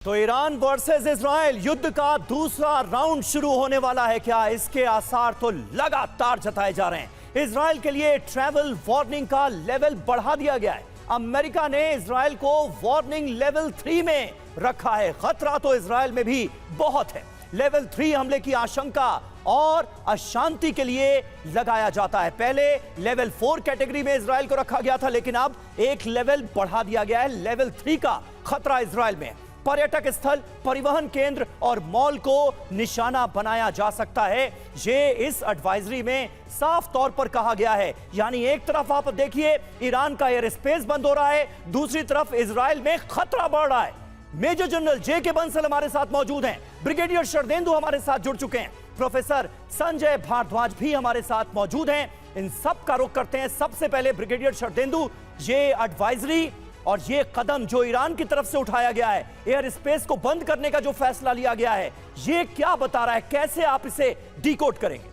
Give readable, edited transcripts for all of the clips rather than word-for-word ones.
तो Iran versus Israel युद्ध का दूसरा राउंड शुरू होने वाला है क्या? इसके आसार तो लगातार जताए जा रहे हैं। इजराइल के लिए ट्रैवल वार्निंग का लेवल बढ़ा दिया गया है। अमेरिका ने इजराइल को वार्निंग लेवल 3 में रखा है। खतरा तो इजराइल में भी बहुत है। लेवल 3 हमले की आशंका और अशांति के लिए लगाया जाता है। पहले लेवल 4 कैटेगरी में इजराइल को रखा गया था, लेकिन अब एक लेवल बढ़ा दिया गया है। लेवल 3 का खतरा इजराइल में। पर्यटक स्थल, परिवहन केंद्र और मॉल को निशाना बनाया जा सकता है। ये इस एडवाइजरी में साफ तौर पर कहा गया है। यानी एक तरफ आप देखिए ईरान का एयर स्पेस बंद हो रहा है, दूसरी तरफ इजराइल में खतरा बढ़ रहा है। Major general JK. बंसल हमारे साथ मौजूद हैं, ब्रिगेडियर शरदेंदु हमारे साथ जुड़ चुके हैं, प्रोफेसर संजय भारद्वाज भी हमारे साथ मौजूद हैं। इन सब का रुख करते हैं। सबसे पहले ब्रिगेडियर शरदेंदु, ये एडवाइजरी और ये कदम जो ईरान की तरफ से उठाया गया है, एयर स्पेस को बंद करने का जो फैसला लिया गया है, ये क्या बता रहा है? कैसे आप इसे डिकोड करेंगे?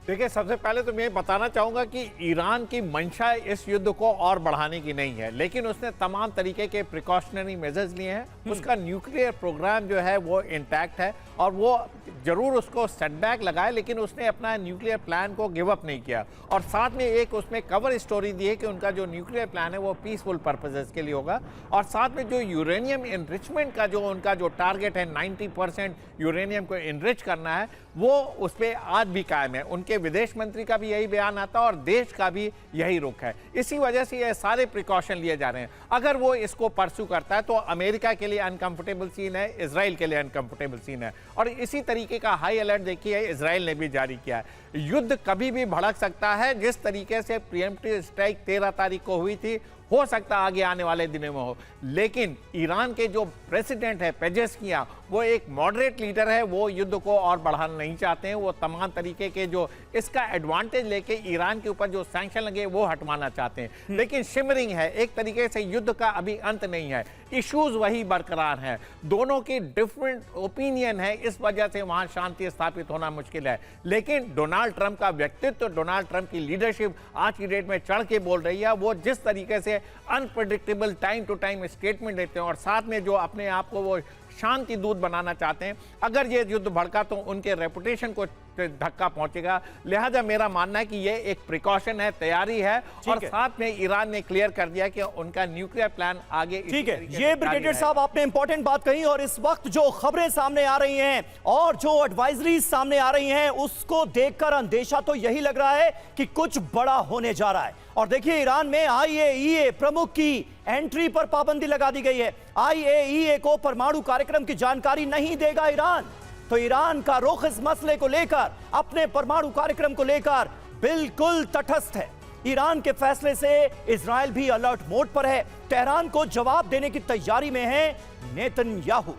देखिए, सबसे पहले तो मैं बताना चाहूंगा कि ईरान की मंशा इस युद्ध को और बढ़ाने की नहीं है, लेकिन उसने तमाम तरीके के प्रिकॉशनरी मेजर्स लिए हैं। उसका न्यूक्लियर प्रोग्राम जो है वो इंटैक्ट है और वो जरूर उसको सेटबैक लगाए, लेकिन उसने अपना न्यूक्लियर प्लान को गिव अप नहीं किया। और साथ में एक उसमें कवर स्टोरी दी है कि उनका जो न्यूक्लियर प्लान है वो पीसफुल पर्पसेस के लिए होगा। और साथ में जो यूरेनियम इनरिचमेंट का जो उनका जो टारगेट है 90% यूरेनियम को इनरिच करना है, वो उस पर आज भी कायम है। उनके विदेश मंत्री का भी यही बयान आता है और देश का भी यही रुख है। इसी वजह से ये सारे प्रिकॉशन लिए जा रहे हैं। अगर वो इसको परस्यू करता है तो अमेरिका के लिए अनकंफर्टेबल सीन है, इजराइल के लिए अनकंफर्टेबल सीन है। और इसी तरीके का हाई अलर्ट देखिए इजराइल ने भी जारी किया है। युद्ध कभी भी भड़क सकता है। जिस तरीके से प्रीएम्प्टिव स्ट्राइक 13 तारीख को हुई थी, हो सकता आगे आने वाले दिनों में हो। लेकिन ईरान के जो प्रेसिडेंट है पेजेस्कियां, वो एक मॉडरेट लीडर है, वो युद्ध को और बढ़ाना नहीं चाहते हैं। वो तमाम तरीके के जो इसका एडवांटेज लेके ईरान के ऊपर जो सैंक्शन लगे वो हटवाना चाहते हैं। लेकिन शिमरिंग है, एक तरीके से युद्ध का अभी अंत नहीं है। इश्यूज वही बरकरार हैं, दोनों की डिफरेंट ओपिनियन है, इस वजह से वहां शांति स्थापित होना मुश्किल है। लेकिन डोनाल्ड ट्रंप का व्यक्तित्व, डोनाल्ड ट्रंप की लीडरशिप आज की डेट में चढ़ के बोल रही है। वो जिस तरीके से unpredictable time to time statement देते हैं और साथ में जो अपने आप को वो शांति दूत बनाना चाहते हैं, अगर ये युद्ध भड़का तो उनके रेपुटेशन को धक्का पहुंचेगा। लिहाजा मेरा मानना है कि ये एक प्रिकॉशन है, तैयारी है। और साथ में ईरान ने क्लियर कर दिया कि उनका न्यूक्लियर प्लान आगे। ठीक है, ये ब्रिगेडियर साहब आपने इंपॉर्टेंट बात कही। और इस वक्त जो खबरें सामने आ रही हैं और जो एडवाइजरी सामने आ रही हैं, उसको देखकर अंदेशा तो यही लग रहा है कि कुछ बड़ा होने जा रहा है। और देखिए, ईरान में IAEA प्रमुख की एंट्री पर पाबंदी लगा दी गई है। IAEA को परमाणु कार्यक्रम की जानकारी नहीं देगा ईरान। तो ईरान का रुख इस मसले को लेकर, अपने परमाणु कार्यक्रम को लेकर बिल्कुल तटस्थ है। ईरान के फैसले से इजराइल भी अलर्ट मोड पर है। तेहरान को जवाब देने की तैयारी में है नेतन्याहू।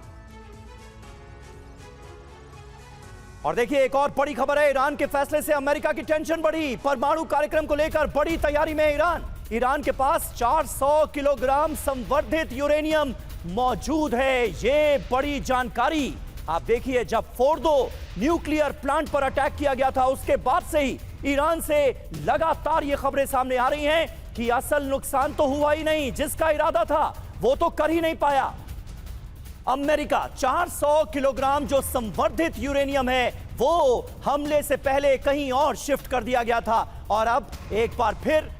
और देखिए, एक और बड़ी खबर है। ईरान के फैसले से अमेरिका की टेंशन बढ़ी। परमाणु कार्यक्रम को लेकर बड़ी तैयारी में है ईरान। ईरान के पास 400 किलोग्राम संवर्धित यूरेनियम मौजूद है। ये बड़ी जानकारी आप देखिए, जब फोर्दो न्यूक्लियर प्लांट पर अटैक किया गया था, उसके बाद से ही ईरान से लगातार ये खबरें सामने आ रही हैं कि असल नुकसान तो हुआ ही नहीं, जिसका इरादा था वो तो कर ही नहीं पाया। अमेरिका 400 किलोग्राम जो संवर्धित यूरेनियम है, वो हमले से पहले कहीं और शिफ्ट कर दिया गया था। और अब एक बार फिर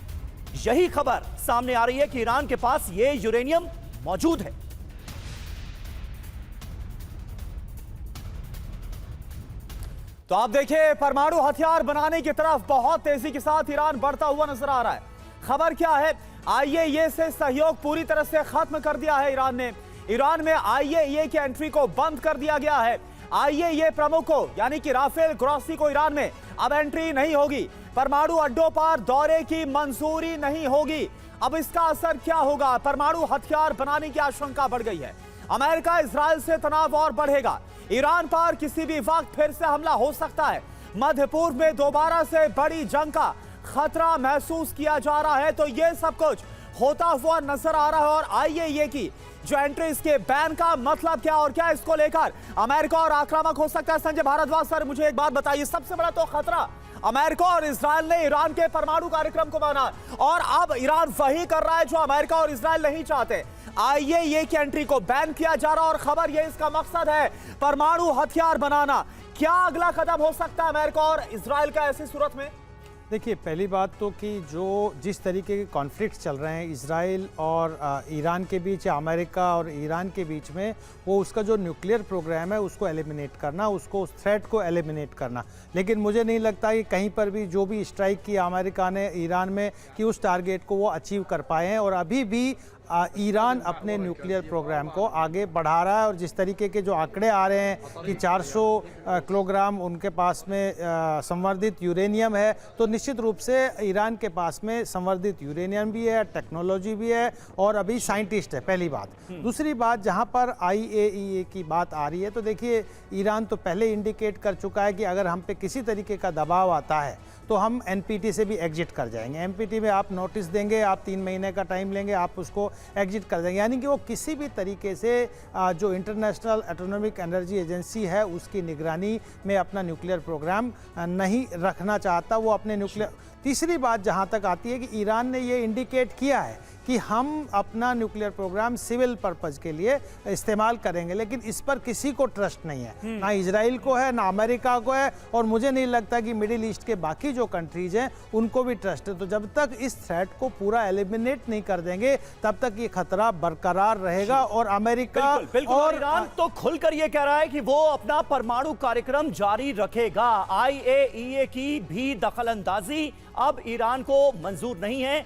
यही खबर सामने आ रही है कि ईरान के पास ये यूरेनियम मौजूद है। तो आप देखिए, परमाणु हथियार बनाने की तरफ बहुत तेजी के साथ ईरान बढ़ता हुआ नजर आ रहा है। खबर क्या है? IAEA से सहयोग पूरी तरह से खत्म कर दिया है ईरान ने। ईरान में IAEA की एंट्री को बंद कर दिया गया है। IAEA प्रमुख को, यानी कि राफेल ग्रॉसी को ईरान में अब एंट्री नहीं होगी। परमाणु अड्डों पर दौरे की मंजूरी नहीं होगी। अब इसका असर क्या होगा? परमाणु हथियार बनाने की आशंका बढ़ गई है। अमेरिका इजराइल से तनाव और बढ़ेगा। ईरान पर किसी भी वक्त फिर से हमला हो सकता है। मध्य पूर्व में दोबारा से बड़ी जंग का खतरा महसूस किया जा रहा है। तो यह सब कुछ होता हुआ नजर आ रहा है। और IAEA की जो एंट्री, इसके बैन का मतलब क्या और क्या इसको लेकर अमेरिका और आक्रामक हो सकता है? संजय भारद्वाज सर, मुझे एक बात बताइए, सबसे बड़ा तो खतरा अमेरिका और इजराइल ने ईरान के परमाणु कार्यक्रम को माना और अब ईरान वही कर रहा है जो अमेरिका और इजराइल नहीं चाहते। आईएईए की एंट्री को बैन किया जा रहा और खबर यह इसका मकसद है परमाणु हथियार बनाना। क्या अगला कदम हो सकता है अमेरिका और इजराइल का ऐसी सूरत में? देखिए, पहली बात तो कि जिस तरीके के कॉन्फ्लिक्ट चल रहे हैं इजराइल और ईरान के बीच या अमेरिका और ईरान के बीच में, वो उसका जो न्यूक्लियर प्रोग्राम है उसको एलिमिनेट करना, उसको उस थ्रेट को एलिमिनेट करना। लेकिन मुझे नहीं लगता कि कहीं पर भी जो भी स्ट्राइक किया अमेरिका ने ईरान में कि उस टारगेट को वो अचीव कर पाए हैं। और अभी भी ईरान अपने न्यूक्लियर प्रोग्राम को आगे बढ़ा रहा है और जिस तरीके के जो आंकड़े आ रहे हैं कि 400 किलोग्राम उनके पास में संवर्धित यूरेनियम है, तो निश्चित रूप से ईरान के पास में संवर्धित यूरेनियम भी है, टेक्नोलॉजी भी है और अभी साइंटिस्ट है, पहली बात। दूसरी बात, जहां पर आईएईए की बात आ रही है, तो देखिए ईरान तो पहले इंडिकेट कर चुका है कि अगर हम पे किसी तरीके का दबाव आता है तो हम एनपीटी से भी एग्जिट कर जाएंगे। एनपीटी में आप नोटिस देंगे, आप 3 महीने का टाइम लेंगे, आप उसको एग्जिट कर देंगे। यानी कि वो किसी भी तरीके से जो इंटरनेशनल एटॉमिक एनर्जी एजेंसी है उसकी निगरानी में अपना न्यूक्लियर प्रोग्राम नहीं रखना चाहता, वो अपने न्यूक्लियर। तीसरी बात जहाँ तक आती है कि ईरान ने ये इंडिकेट किया है कि हम अपना न्यूक्लियर प्रोग्राम सिविल पर्पस के लिए इस्तेमाल करेंगे, लेकिन इस पर किसी को ट्रस्ट नहीं है, ना इजराइल को है ना अमेरिका को है और मुझे नहीं लगता कि मिडिल ईस्ट के बाकी जो कंट्रीज हैं उनको भी ट्रस्ट है। तो जब तक इस थ्रेट को पूरा एलिमिनेट नहीं कर देंगे तब तक ये खतरा बरकरार रहेगा। और अमेरिका और ईरान तो खुलकर ये कह रहा है कि वो अपना परमाणु कार्यक्रम जारी रखेगा। आईएईए की भी दखलंदाजी अब ईरान को मंजूर नहीं है।